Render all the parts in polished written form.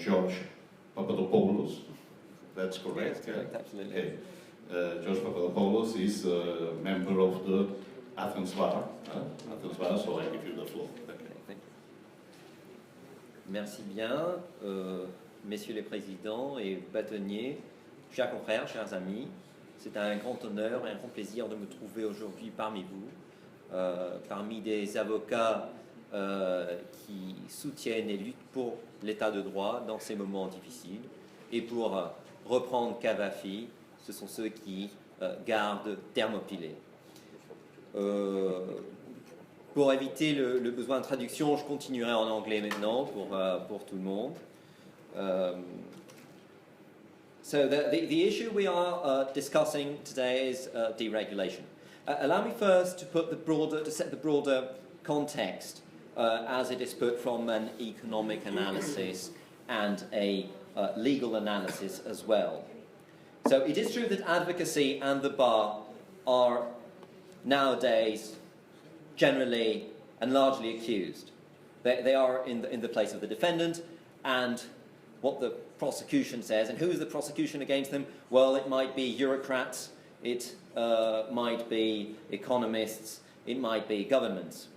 George Papadopoulos. That's correct? Yes, correct, absolutely. Okay. George Papadopoulos is a member of the Athens Bar. Athens Bar, so I give you the floor. Okay. Merci bien, messieurs les présidents et bâtonniers, chers confrères, chers amis. C'est un grand honneur et un grand plaisir de me trouver aujourd'hui parmi vous, parmi des avocats qui soutiennent et luttent pour l'état de droit dans ces moments difficiles. Et pour reprendre Cavafy, ce sont ceux qui gardent Thermopylae. Pour éviter le besoin de traduction, je continuerai en anglais maintenant pour tout le monde. So the issue we are discussing today is deregulation. Allow me first to set the broader context as it is put from an economic analysis and a legal analysis as well. So it is true that advocacy and the bar are nowadays generally and largely accused. They are in the place of the defendant and what the prosecution says. And who is the prosecution against them? Well, it might be bureaucrats, it might be economists, it might be governments.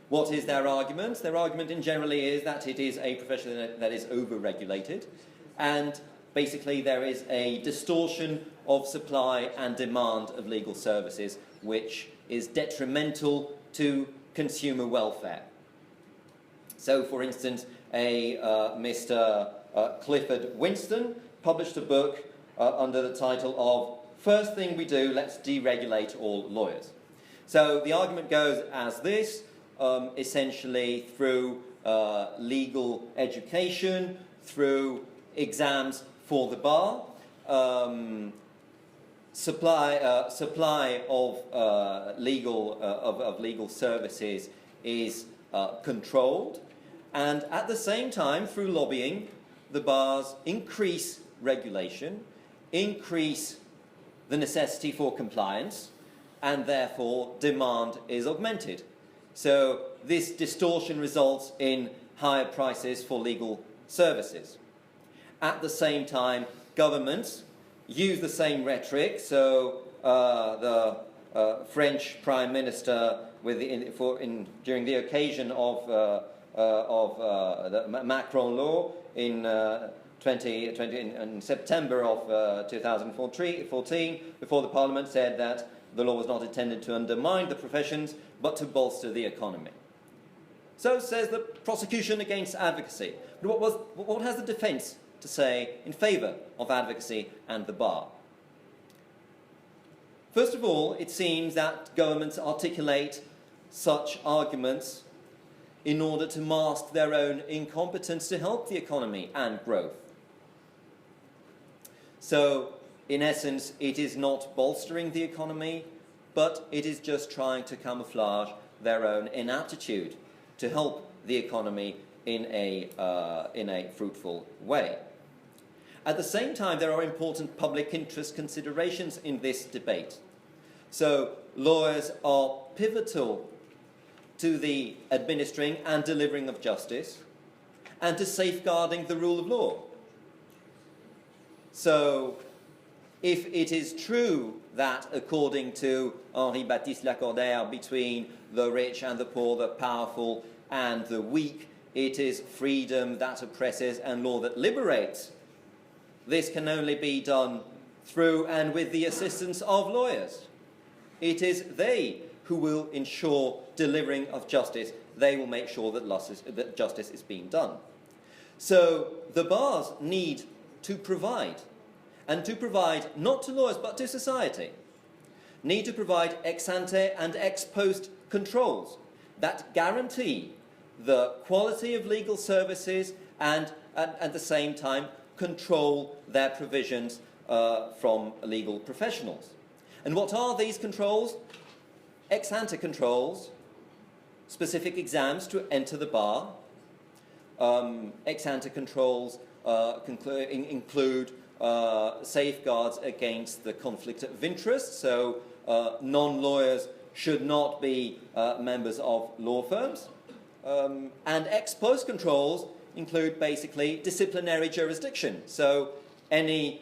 What is their argument? Their argument in generally is that it is a profession that is over-regulated, and basically there is a distortion of supply and demand of legal services which is detrimental to consumer welfare. So, for instance, Mr. Clifford Winston published a book under the title of First Thing We Do, Let's Deregulate All Lawyers. So the argument goes as this, essentially through legal education, through exams for the bar, supply of legal services is controlled, and at the same time, through lobbying, the bars increase regulation, increase the necessity for compliance, and therefore demand is augmented. So this distortion results in higher prices for legal services. At the same time, governments use the same rhetoric. So the French Prime Minister, during the occasion of the Macron law in September of 2014, before the Parliament said that the law was not intended to undermine the professions, but to bolster the economy. So says the prosecution against advocacy. But what has the defence to say in favour of advocacy and the bar? First of all, it seems that governments articulate such arguments in order to mask their own incompetence to help the economy and growth. So, in essence, it is not bolstering the economy, but it is just trying to camouflage their own inaptitude to help the economy in a fruitful way. At the same time, there are important public interest considerations in this debate. So, lawyers are pivotal to the administering and delivering of justice, and to safeguarding the rule of law. So, if it is true that, according to Henri-Baptiste Lacordaire, between the rich and the poor, the powerful and the weak, it is freedom that oppresses and law that liberates, this can only be done through and with the assistance of lawyers. It is they who will ensure delivering of justice. They will make sure that justice is being done. So the bars need to provide, and to provide not to lawyers but to society, need to provide ex ante and ex post controls that guarantee the quality of legal services and at the same time control their provisions from legal professionals. And what are these controls? Ex ante controls, specific exams to enter the bar. Ex ante controls include safeguards against the conflict of interest, so non-lawyers should not be members of law firms. And ex post controls include basically disciplinary jurisdiction. So any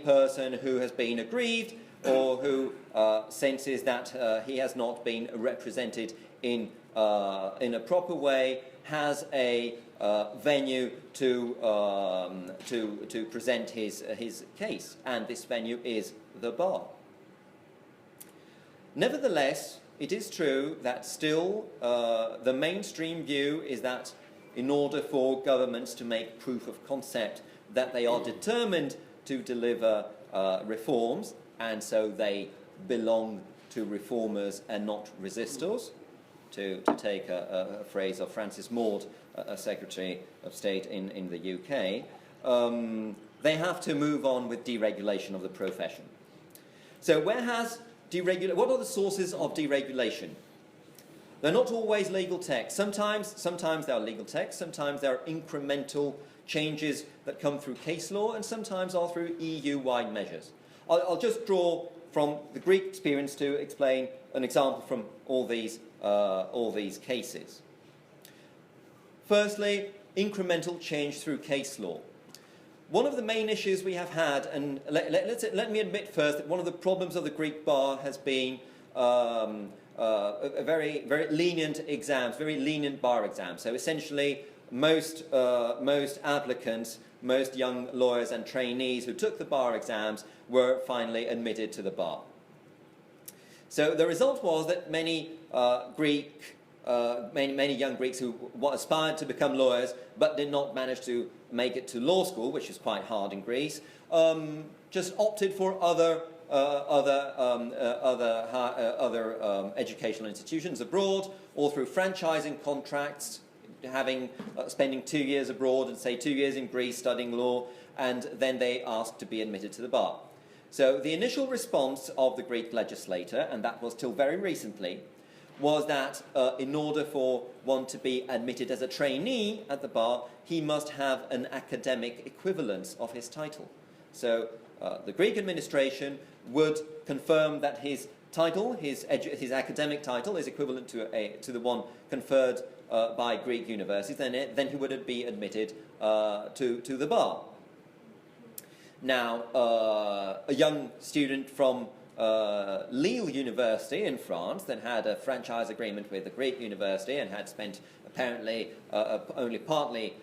person who has been aggrieved or who senses that he has not been represented in a proper way has a venue to present his case, and this venue is the bar. Nevertheless, it is true that still the mainstream view is that in order for governments to make proof of concept that they are determined to deliver reforms, and so they belong to reformers and not resistors, to take a phrase of Francis Maude, a Secretary of State in the UK, they have to move on with deregulation of the profession. So what are the sources of deregulation? They're not always legal texts. Sometimes they are legal texts, sometimes they are incremental changes that come through case law, and sometimes are through EU-wide measures. I'll just draw from the Greek experience to explain an example from all these cases. Firstly, incremental change through case law. One of the main issues we have had, and let me admit first that one of the problems of the Greek bar has been very lenient exams, very lenient bar exams. So essentially, most applicants, most young lawyers and trainees who took the bar exams were finally admitted to the bar. So the result was that many young Greeks who aspired to become lawyers but did not manage to make it to law school, which is quite hard in Greece, just opted for other educational institutions abroad, or through franchising contracts, spending 2 years abroad and say 2 years in Greece studying law, and then they asked to be admitted to the bar. So the initial response of the Greek legislator, and that was till very recently, was that in order for one to be admitted as a trainee at the bar, he must have an academic equivalence of his title. So the Greek administration would confirm that his title, his academic title, is equivalent to the one conferred by Greek universities. Then he would be admitted to the bar. Now, a young student from Lille University in France that had a franchise agreement with the Greek university and had spent apparently only partly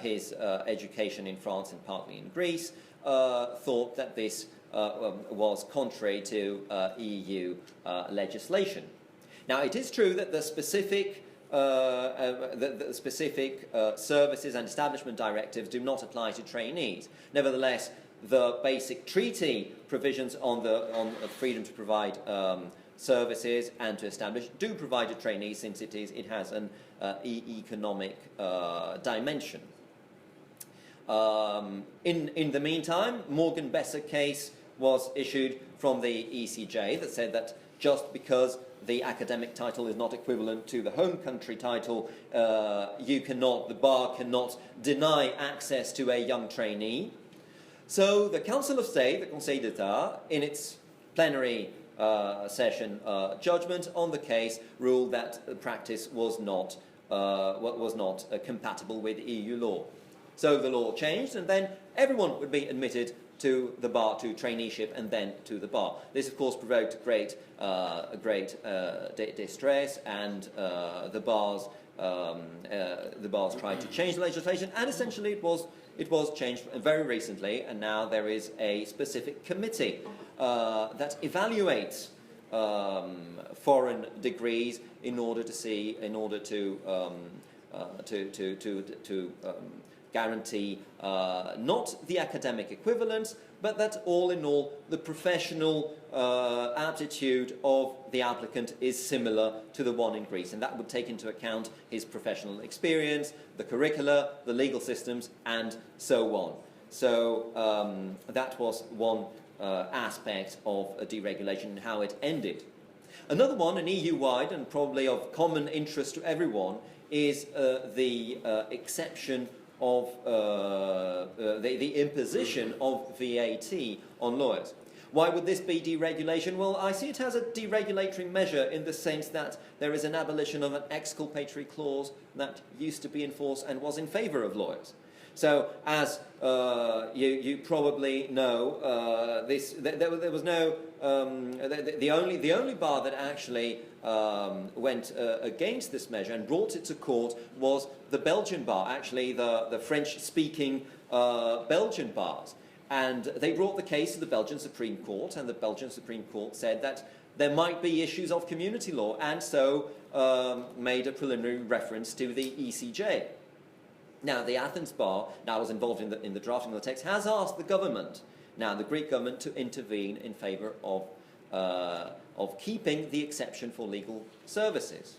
his education in France and partly in Greece, thought that this was contrary to EU legislation. Now, it is true that the specific services and establishment directives do not apply to trainees. Nevertheless, the basic treaty provisions on freedom to provide services and to establish do provide to trainees, since it has an economic dimension. In the meantime, Morgan Besser case was issued from the ECJ that said that just because the academic title is not equivalent to the home country title, the bar cannot deny access to a young trainee. So the Council of State, the Conseil d'État, in its plenary session judgment on the case, ruled that the practice was not compatible with EU law. So the law changed, and then everyone would be admitted to the bar, to traineeship, and then to the bar. This, of course, provoked great distress, and the bars tried to change the legislation, and essentially it was changed very recently, and now there is a specific committee that evaluates foreign degrees in order to guarantee not the academic equivalence, but that all in all the professional aptitude of the applicant is similar to the one in Greece, and that would take into account his professional experience, the curricula, the legal systems, and so on. So that was one aspect of deregulation and how it ended. Another one, an EU-wide and probably of common interest to everyone, is the exception of the imposition of VAT on lawyers. Why would this be deregulation? Well, I see it as a deregulatory measure in the sense that there is an abolition of an exculpatory clause that used to be enforced and was in favour of lawyers. So, as you probably know, there was no the only bar that actually went against this measure and brought it to court was the Belgian bar, actually the French-speaking Belgian bars. And they brought the case to the Belgian Supreme Court, and the Belgian Supreme Court said that there might be issues of community law, and so made a preliminary reference to the ECJ. Now, the Athens bar, now was involved in the drafting of the text, has asked the government, now the Greek government, to intervene in favour of keeping the exception for legal services.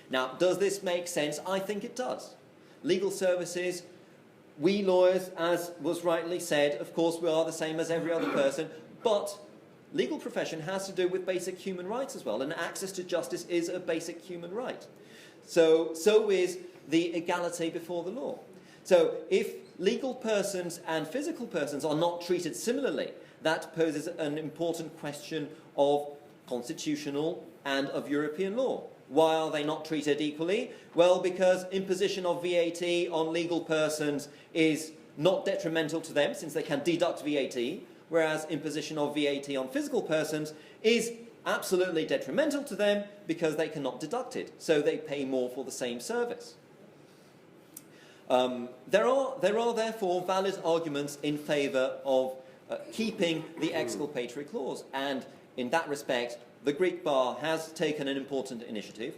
Now, does this make sense? I think it does. Legal services, we lawyers, as was rightly said, of course we are the same as every other person, but legal profession has to do with basic human rights as well, and access to justice is a basic human right. So is the equality before the law. So if legal persons and physical persons are not treated similarly, that poses an important question of constitutional and of European law. Why are they not treated equally? Well, because imposition of VAT on legal persons is not detrimental to them, since they can deduct VAT, whereas imposition of VAT on physical persons is absolutely detrimental to them because they cannot deduct it, so they pay more for the same service. There are therefore valid arguments in favour of keeping the exculpatory clause, and in that respect, the Greek bar has taken an important initiative.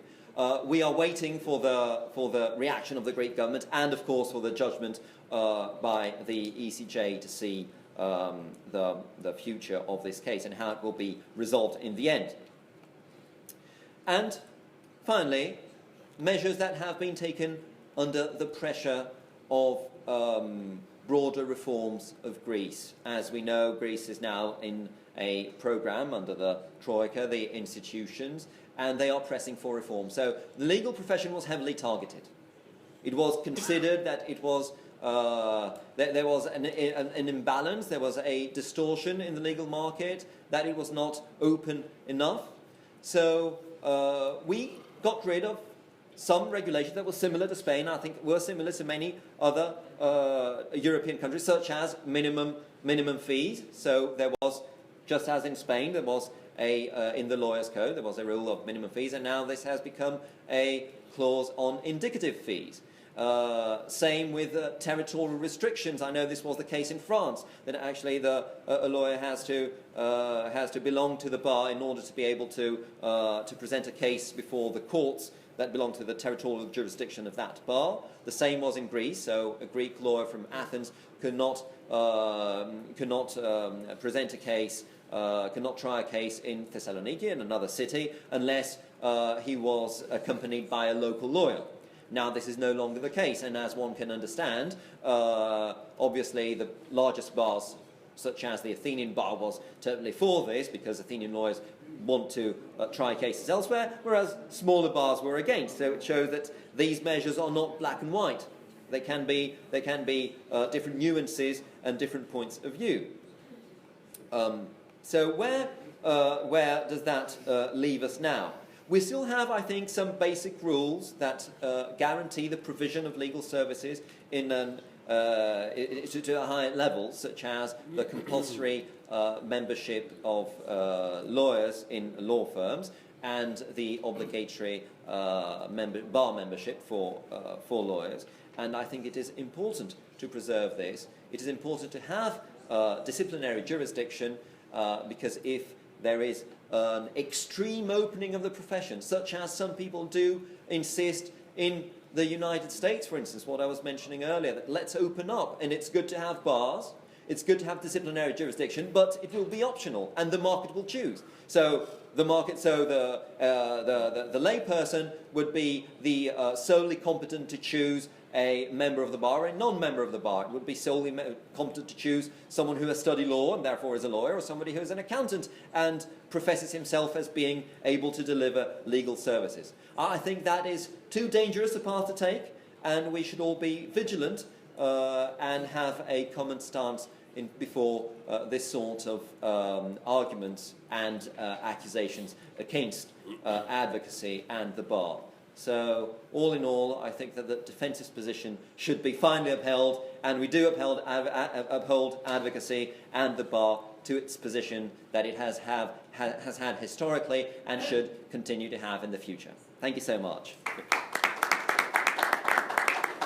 We are waiting for the reaction of the Greek government, and of course for the judgment by the ECJ to see the future of this case and how it will be resolved in the end. And finally, measures that have been taken under the pressure of broader reforms of Greece. As we know, Greece is now in a programme under the Troika, the institutions, and they are pressing for reform. So the legal profession was heavily targeted. It was considered that it was there was an imbalance, there was a distortion in the legal market, that it was not open enough. So we got rid of some regulations that were similar to Spain, I think were similar to many other European countries, such as minimum fees. So there was, just as in Spain, there was in the lawyers' code, there was a rule of minimum fees, and now this has become a clause on indicative fees. Same with territorial restrictions. I know this was the case in France, that actually a lawyer has to belong to the bar in order to be able to present a case before the courts that belong to the territorial jurisdiction of that bar. The same was in Greece, so a Greek lawyer from Athens could not present a case, could not try a case in Thessaloniki, in another city, unless he was accompanied by a local lawyer. Now this is no longer the case, and as one can understand, obviously the largest bars, such as the Athenian bar, was totally for this, because Athenian lawyers want to try cases elsewhere, whereas smaller bars were against. So it shows that these measures are not black and white. They can be different nuances and different points of view. So where does that leave us now? We still have, I think, some basic rules that guarantee the provision of legal services to a higher level, such as the compulsory membership of lawyers in law firms and the obligatory bar membership for lawyers. And I think it is important to preserve this. It is important to have disciplinary jurisdiction because if there is an extreme opening of the profession, such as some people do insist in the United States, for instance, what I was mentioning earlier, that let's open up, and it's good to have bars, it's good to have disciplinary jurisdiction, but it will be optional, and the market will choose. So the lay person would be the solely competent to choose a member of the bar, a non-member of the bar. It would be solely competent to choose someone who has studied law and therefore is a lawyer, or somebody who is an accountant and professes himself as being able to deliver legal services. I think that is too dangerous a path to take, and we should all be vigilant and have a common stance before this sort of arguments and accusations against advocacy and the bar. So, all in all, I think that the defence's position should be finally upheld, and we do uphold advocacy and the bar to its position that it has had historically and should continue to have in the future. Thank you so much.